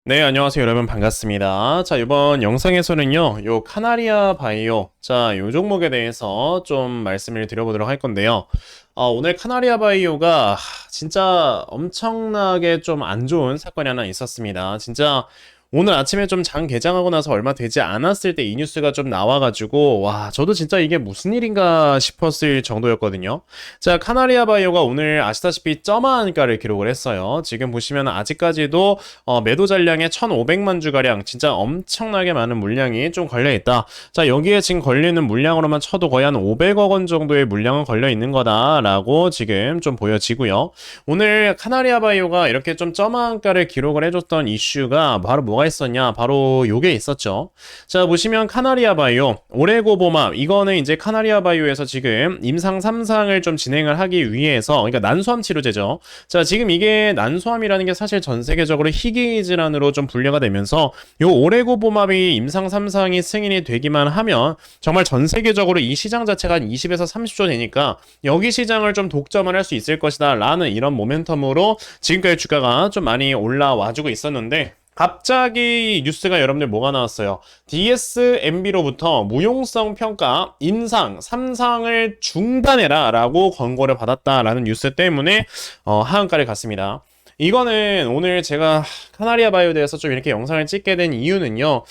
네, 안녕하세요, 여러분. 반갑습니다. 자, 이번 영상에서는요, 요 카나리아 바이오, 자, 요 종목에 대해서 좀 말씀을 드려보도록 할 건데요. 오늘 카나리아 바이오가 진짜 엄청나게 좀 안 좋은 사건이 하나 있었습니다. 진짜 오늘 아침에 좀 장 개장하고 나서 얼마 되지 않았을 때 이 뉴스가 좀 나와가지고, 와, 저도 진짜 이게 무슨 일인가 싶었을 정도였거든요. 자, 카나리아 바이오가 오늘 아시다시피 쩌마한가를 기록을 했어요. 지금 보시면 아직까지도 매도 잔량의 1,500만 주가량, 진짜 엄청나게 많은 물량이 좀 걸려있다. 자, 여기에 지금 걸리는 물량으로만 쳐도 거의 한 500억 원 정도의 물량은 걸려 있는 거다라고 지금 좀 보여지고요. 오늘 카나리아 바이오가 이렇게 좀 쩌마한가를 기록을 해줬던 이슈가 바로 뭐가 있었냐? 바로 요게 있었죠. 자, 보시면 카나리아 바이오, 오레고보맙, 이거는 이제 카나리아 바이오에서 지금 임상 3상을 좀 진행을 하기 위해서, 그러니까 난소암 치료제죠. 자, 지금 이게 난소암이라는 게 사실 전 세계적으로 희귀 질환으로 좀 분류가 되면서 요 오레고보맙이 임상 3상이 승인이 되기만 하면 정말 전 세계적으로 이 시장 자체가 한 20에서 30조 되니까 여기 시장을 좀 독점을 할 수 있을 것이다 라는 이런 모멘텀으로 지금까지 주가가 좀 많이 올라와주고 있었는데, 갑자기 뉴스가 여러분들 뭐가 나왔어요? DSMB로부터 무용성 평가 임상 3상을 중단해라 라고 권고를 받았다라는 뉴스 때문에 하한가를 갔습니다. 이거는 오늘 제가 카나리아 바이오에 대해서 좀 이렇게 영상을 찍게 된 이유는요.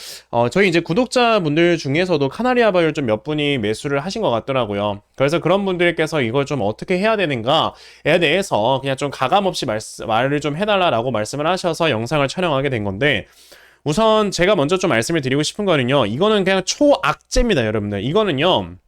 저희 이제 구독자분들 중에서도 카나리아 바이오를 좀 몇 분이 매수를 하신 것 같더라고요. 그래서 그런 분들께서 이걸 좀 어떻게 해야 되는가에 대해서 그냥 좀 가감없이 말을 좀 해달라라고 말씀을 하셔서 영상을 촬영하게 된 건데, 우선 제가 먼저 좀 말씀을 드리고 싶은 거는요. 이거는 그냥 초악재입니다, 여러분들. 이거는요.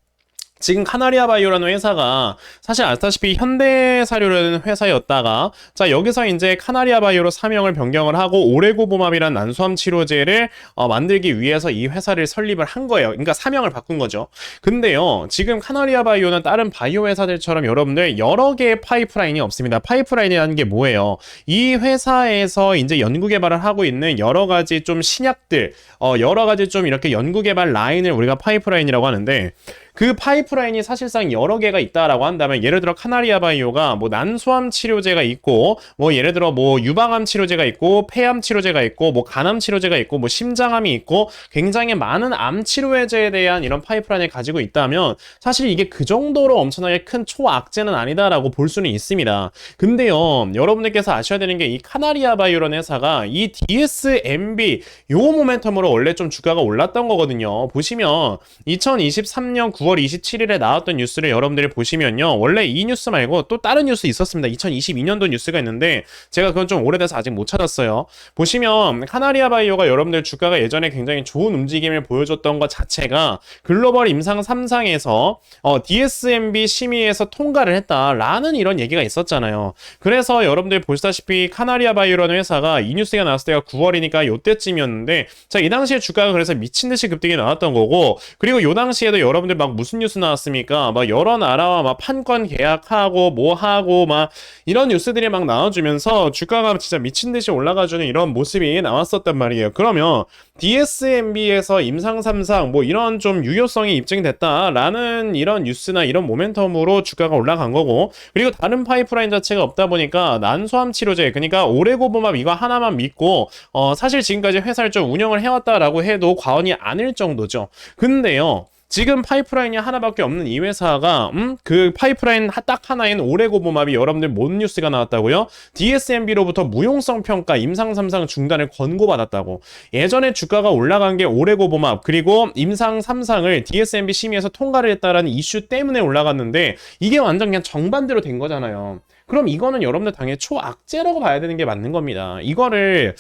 지금 카나리아 바이오라는 회사가 사실 아시다시피 현대사료라는 회사였다가, 자, 여기서 이제 카나리아 바이오로 사명을 변경을 하고 오레고보맙이라는 난소암 치료제를 만들기 위해서 이 회사를 설립을 한 거예요. 그러니까 사명을 바꾼 거죠. 근데요, 지금 카나리아 바이오는 다른 바이오 회사들처럼 여러분들 여러 개의 파이프라인이 없습니다. 파이프라인이라는 게 뭐예요? 이 회사에서 이제 연구 개발을 하고 있는 여러 가지 좀 신약들, 여러 가지 좀 이렇게 연구 개발 라인을 우리가 파이프라인이라고 하는데, 그 파이프라인이 사실상 여러 개가 있다라고 한다면, 예를 들어 카나리아 바이오가 뭐 난소암 치료제가 있고, 뭐 예를 들어 뭐 유방암 치료제가 있고, 폐암 치료제가 있고, 뭐 간암 치료제가 있고, 뭐 심장암이 있고, 굉장히 많은 암 치료제에 대한 이런 파이프라인을 가지고 있다면 사실 이게 그 정도로 엄청나게 큰 초악재는 아니다라고 볼 수는 있습니다. 근데요, 여러분들께서 아셔야 되는 게 이 카나리아 바이오라는 회사가 이 DSMB 요 모멘텀으로 원래 좀 주가가 올랐던 거거든요. 보시면 2023년 9월 27일에 나왔던 뉴스를 여러분들이 보시면요, 원래 이 뉴스 말고 또 다른 뉴스 있었습니다. 2022년도 뉴스가 있는데 제가 그건 좀 오래돼서 아직 못 찾았어요. 보시면 카나리아 바이오가 여러분들 주가가 예전에 굉장히 좋은 움직임을 보여줬던 것 자체가 글로벌 임상 3상에서 DSMB 심의에서 통과를 했다라는 이런 얘기가 있었잖아요. 그래서 여러분들 보시다시피 카나리아 바이오라는 회사가 이 뉴스가 나왔을 때가 9월이니까 요때쯤이었는데, 자, 이 당시에 주가가 그래서 미친듯이 급등이 나왔던 거고, 그리고 요 당시에도 여러분들 막 무슨 뉴스 나왔습니까? 막 여러 나라와 막 판권 계약하고 뭐 하고 막 이런 뉴스들이 막 나와주면서 주가가 진짜 미친듯이 올라가주는 이런 모습이 나왔었단 말이에요. 그러면 DSMB에서 임상 3상 뭐 이런 좀 유효성이 입증됐다라는 이런 뉴스나 이런 모멘텀으로 주가가 올라간 거고, 그리고 다른 파이프라인 자체가 없다 보니까 난소암 치료제, 그러니까 오레고보맙 이거 하나만 믿고 사실 지금까지 회사를 좀 운영을 해왔다라고 해도 과언이 아닐 정도죠. 근데요, 지금 파이프라인이 하나밖에 없는 이 회사가 그 파이프라인 딱 하나인 오레고보맙이 여러분들 뭔 뉴스가 나왔다고요? DSMB로부터 무용성 평가 임상 3상 중단을 권고받았다고. 예전에 주가가 올라간 게 오레고보맙 그리고 임상 3상을 DSMB 심의에서 통과를 했다라는 이슈 때문에 올라갔는데, 이게 완전 그냥 정반대로 된 거잖아요. 그럼 이거는 여러분들 당연히 초악재라고 봐야 되는 게 맞는 겁니다. 이거를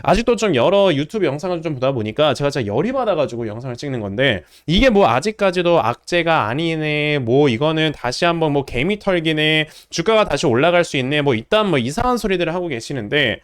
아직도 좀 여러 유튜브 영상을 좀 보다 보니까 제가 진짜 열이 받아가지고 영상을 찍는 건데, 이게 뭐 아직까지도 악재가 아니네, 뭐 이거는 다시 한번 뭐 개미 털기네, 주가가 다시 올라갈 수 있네, 뭐 이딴 뭐 이상한 소리들을 하고 계시는데,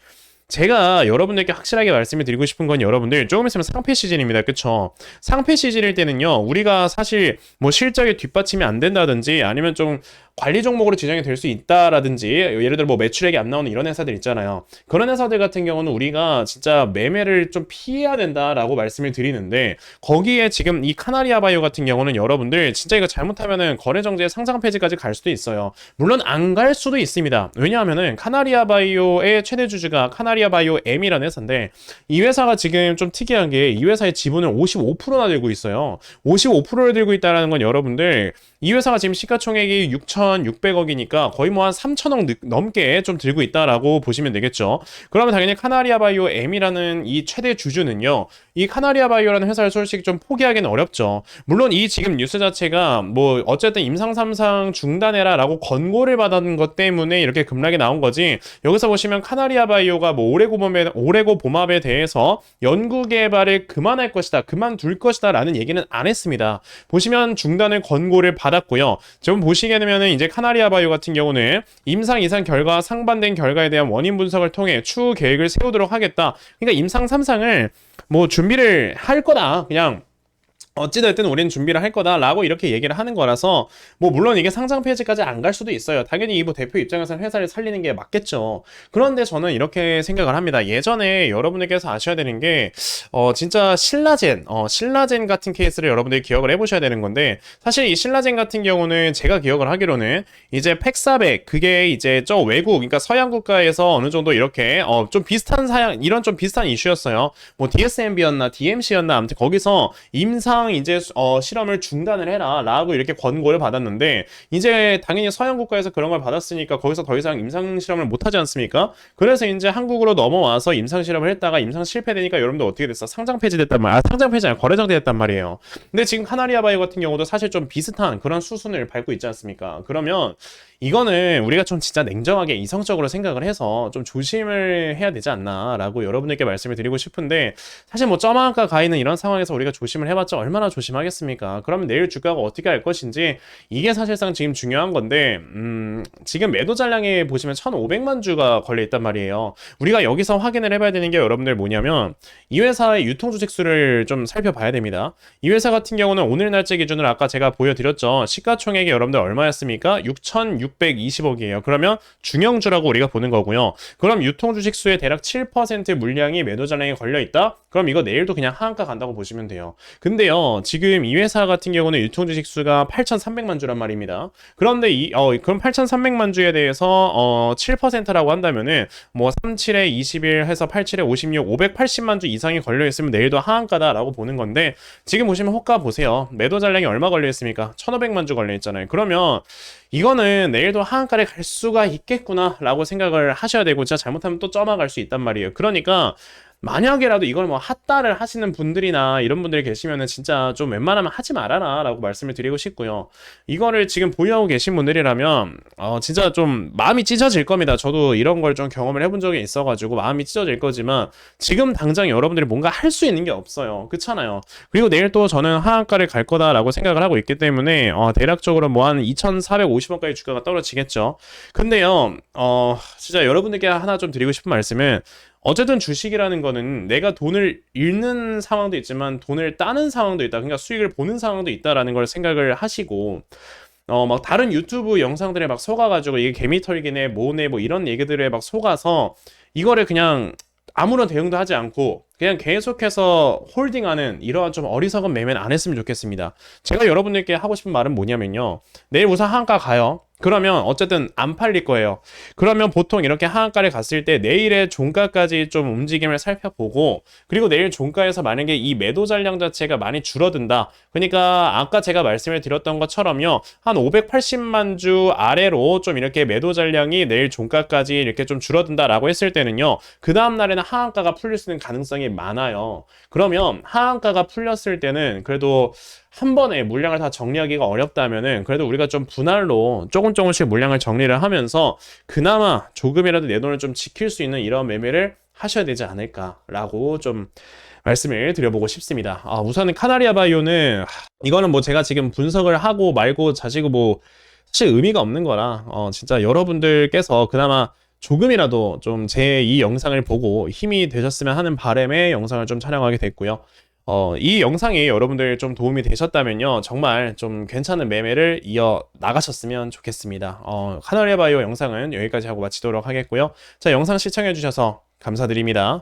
제가 여러분들께 확실하게 말씀을 드리고 싶은 건, 여러분들 조금 있으면 상패 시즌입니다. 그쵸? 상패 시즌일 때는요, 우리가 사실 뭐 실적이 뒷받침이 안 된다든지 아니면 좀 관리 종목으로 지정이 될 수 있다라든지 예를 들어 뭐 매출액이 안 나오는 이런 회사들 있잖아요. 그런 회사들 같은 경우는 우리가 진짜 매매를 좀 피해야 된다라고 말씀을 드리는데 거기에 지금 이 카나리아 바이오 같은 경우는 여러분들 진짜 이거 잘못하면은 거래 정지의 상장 폐지까지 갈 수도 있어요. 물론 안 갈 수도 있습니다. 왜냐하면은 카나리아 바이오의 최대 주주가 카나리아 바이오 M이라는 회사인데 이 회사가 지금 좀 특이한 게 이 회사의 지분을 55%나 들고 있어요. 55%를 들고 있다는 건 여러분들 이 회사가 지금 시가총액이 6,600억이니까 거의 뭐 한 3,000억 넘게 좀 들고 있다라고 보시면 되겠죠. 그러면 당연히 카나리아 바이오 M이라는 이 최대 주주는요. 이 카나리아 바이오라는 회사를 솔직히 좀 포기하기는 어렵죠. 물론 이 지금 뉴스 자체가 뭐 어쨌든 임상 3상 중단해라라고 권고를 받은 것 때문에 이렇게 급락이 나온 거지. 여기서 보시면 카나리아 바이오가 뭐 오레고 봄합에 대해서 연구 개발을 그만할 것이다, 그만둘 것이다라는 얘기는 안 했습니다. 보시면 중단을 권고를 받았고요. 지금 보시게 되면은 이제 카나리아 바이오 같은 경우는 임상 이상 결과와 상반된 결과에 대한 원인 분석을 통해 추후 계획을 세우도록 하겠다. 그러니까 임상 3상을 뭐 준비를 할 거다. 그냥 어찌됐든 우리는 준비를 할 거다라고 이렇게 얘기를 하는 거라서 뭐 물론 이게 상장 폐지까지 안 갈 수도 있어요. 당연히 이 대표 입장에서는 회사를 살리는 게 맞겠죠. 그런데 저는 이렇게 생각을 합니다. 예전에 여러분들께서 아셔야 되는 게 진짜 신라젠 같은 케이스를 여러분들이 기억을 해보셔야 되는 건데 사실 이 신라젠 같은 경우는 제가 기억을 하기로는 이제 팩사백 그게 이제 저 외국 그러니까 서양 국가에서 어느 정도 이렇게 좀 비슷한 사양 이런 좀 비슷한 이슈였어요. 뭐 DSMB였나 DMC였나 아무튼 거기서 임상 이제 실험을 중단을 해라라고 이렇게 권고를 받았는데 이제 당연히 서양 국가에서 그런 걸 받았으니까 거기서 더 이상 임상 실험을 못 하지 않습니까? 그래서 이제 한국으로 넘어와서 임상 실험을 했다가 임상 실패되니까 여러분들 어떻게 됐어? 상장 폐지됐단 말이야. 상장 폐지 아니라 거래 정지됐단 말이에요. 근데 지금 카나리아 바이오 같은 경우도 사실 좀 비슷한 그런 수순을 밟고 있지 않습니까? 그러면 이거는 우리가 좀 진짜 냉정하게 이성적으로 생각을 해서 좀 조심을 해야 되지 않나라고 여러분들께 말씀을 드리고 싶은데 사실 뭐 점화가 가 있는 이런 상황에서 우리가 조심을 해봤자 얼마나 조심하겠습니까? 그러면 내일 주가가 어떻게 할 것인지 이게 사실상 지금 중요한 건데 지금 매도 잔량에 보시면 1,500만 주가 걸려 있단 말이에요. 우리가 여기서 확인을 해봐야 되는 게 여러분들 뭐냐면 이 회사의 유통 주식 수를 좀 살펴봐야 됩니다. 이 회사 같은 경우는 오늘 날짜 기준으로 아까 제가 보여드렸죠. 시가총액이 여러분들 얼마였습니까? 6,620억이에요. 그러면 중형주라고 우리가 보는 거고요. 그럼 유통 주식 수의 대략 7% 물량이 매도 잔량에 걸려 있다? 그럼 이거 내일도 그냥 하한가 간다고 보시면 돼요. 근데요, 지금 이 회사 같은 경우는 유통 주식 수가 8,300만 주란 말입니다. 그런데 그럼 8,300만 주에 대해서 7%라고 한다면은 뭐 37에 21 해서 87에 56, 580만 주 이상이 걸려 있으면 내일도 하한가다라고 보는 건데 지금 보시면 호가 보세요. 매도 잔량이 얼마 걸려 있습니까? 1,500만 주 걸려 있잖아요. 그러면 이거는 내일도 하한가를 갈 수가 있겠구나 라고 생각을 하셔야 되고 진짜 잘못하면 또 점화갈 수 있단 말이에요. 그러니까 만약에라도 이걸 뭐 핫다를 하시는 분들이나 이런 분들이 계시면은 진짜 좀 웬만하면 하지 말아라 라고 말씀을 드리고 싶고요. 이거를 지금 보유하고 계신 분들이라면 진짜 좀 마음이 찢어질 겁니다. 저도 이런 걸 좀 경험을 해본 적이 있어가지고 마음이 찢어질 거지만 지금 당장 여러분들이 뭔가 할 수 있는 게 없어요. 그렇잖아요. 그리고 내일 또 저는 하한가를 갈 거다라고 생각을 하고 있기 때문에 대략적으로 뭐 한 2,450원까지 주가가 떨어지겠죠. 근데요 진짜 여러분들께 하나 좀 드리고 싶은 말씀은 어쨌든 주식이라는 거는 내가 돈을 잃는 상황도 있지만 돈을 따는 상황도 있다. 그러니까 수익을 보는 상황도 있다라는 걸 생각을 하시고 막 다른 유튜브 영상들에 막 속아가지고 이게 개미털기네 뭐네 뭐 이런 얘기들에 막 속아서 이거를 그냥 아무런 대응도 하지 않고 그냥 계속해서 홀딩하는 이러한 좀 어리석은 매매는 안 했으면 좋겠습니다. 제가 여러분들께 하고 싶은 말은 뭐냐면요. 내일 우선 하한가 가요. 그러면 어쨌든 안 팔릴 거예요. 그러면 보통 이렇게 하한가를 갔을 때 내일의 종가까지 좀 움직임을 살펴보고 그리고 내일 종가에서 만약에 이 매도 잔량 자체가 많이 줄어든다. 그러니까 아까 제가 말씀을 드렸던 것처럼요. 한 580만 주 아래로 좀 이렇게 매도 잔량이 내일 종가까지 이렇게 좀 줄어든다라고 했을 때는요. 그 다음 날에는 하한가가 풀릴 수 있는 가능성이 많아요. 그러면 하한가가 풀렸을 때는 그래도 한 번에 물량을 다 정리하기가 어렵다면은 그래도 우리가 좀 분할로 조금씩 물량을 정리를 하면서 그나마 조금이라도 내 돈을 좀 지킬 수 있는 이런 매매를 하셔야 되지 않을까라고 좀 말씀을 드려보고 싶습니다. 우선은 카나리아 바이오는 이거는 뭐 제가 지금 분석을 하고 말고 자시고 뭐 사실 의미가 없는 거라 진짜 여러분들께서 그나마 조금이라도 좀 제 이 영상을 보고 힘이 되셨으면 하는 바람에 영상을 좀 촬영하게 됐고요. 이 영상이 여러분들 좀 도움이 되셨다면요. 정말 좀 괜찮은 매매를 이어 나가셨으면 좋겠습니다. 카나리아 바이오 영상은 여기까지 하고 마치도록 하겠고요. 자, 영상 시청해주셔서 감사드립니다.